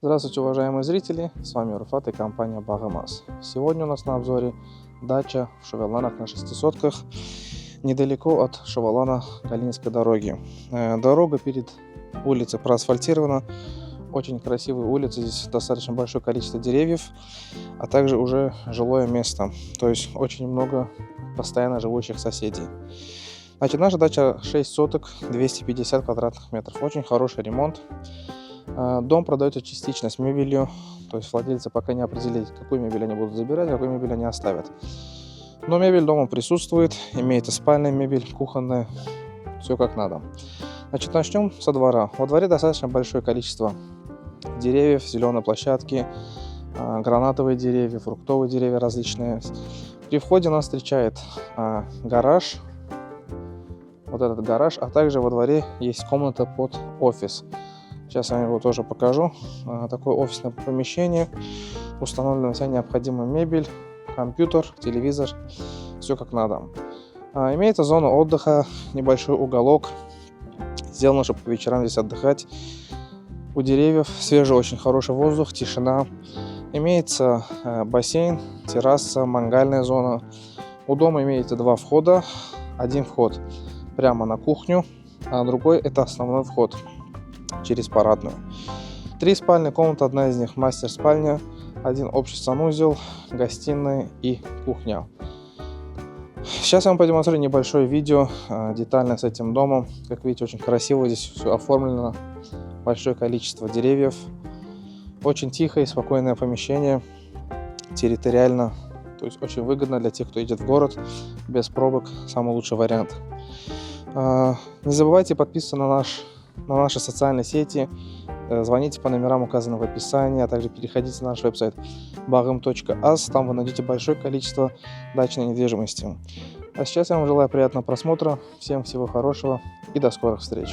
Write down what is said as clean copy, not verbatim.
Здравствуйте, уважаемые зрители, с вами Руфат и компания Bagim.az. Сегодня у нас на обзоре дача в Шувеланах на 6 сотках, недалеко от Шувелано Галинской дороги. Дорога перед улицей проасфальтирована, очень красивая улица, здесь достаточно большое количество деревьев, а также уже жилое место, то есть очень много постоянно живущих соседей. Значит, наша дача 6 соток, 250 квадратных метров, очень хороший ремонт. Дом продается частично с мебелью, то есть владельцы пока не определили, какую мебель они будут забирать, какую мебель они оставят. Но мебель дома присутствует, имеется спальная мебель, кухонная, все как надо. Значит, начнем со двора. Во дворе достаточно большое количество деревьев, зеленой площадки, гранатовые деревья, фруктовые деревья различные. При входе нас встречает гараж, вот этот гараж, а также во дворе есть комната под офис. Сейчас я вам его тоже покажу. Такое офисное помещение. Установлена вся необходимая мебель, компьютер, телевизор. Все как надо. Имеется зона отдыха, небольшой уголок. Сделано, чтобы по вечерам здесь отдыхать. У деревьев свежий, очень хороший воздух, тишина. Имеется бассейн, терраса, мангальная зона. У дома имеется два входа. Один вход прямо на кухню, а другой это основной вход через парадную. 3 спальные комнаты, одна из них мастер-спальня, один общий санузел, гостиная и кухня. Сейчас я вам продемонстрирую небольшое видео детально с этим домом. Как видите, очень красиво здесь все оформлено, большое количество деревьев, очень тихое и спокойное помещение, территориально, то есть очень выгодно для тех, кто едет в город, без пробок, самый лучший вариант. Не забывайте подписываться на наши социальные сети, звоните по номерам, указанным в описании, а также переходите на наш веб-сайт Bagim.az, там вы найдете большое количество дачной недвижимости. А сейчас я вам желаю приятного просмотра, всем всего хорошего и до скорых встреч!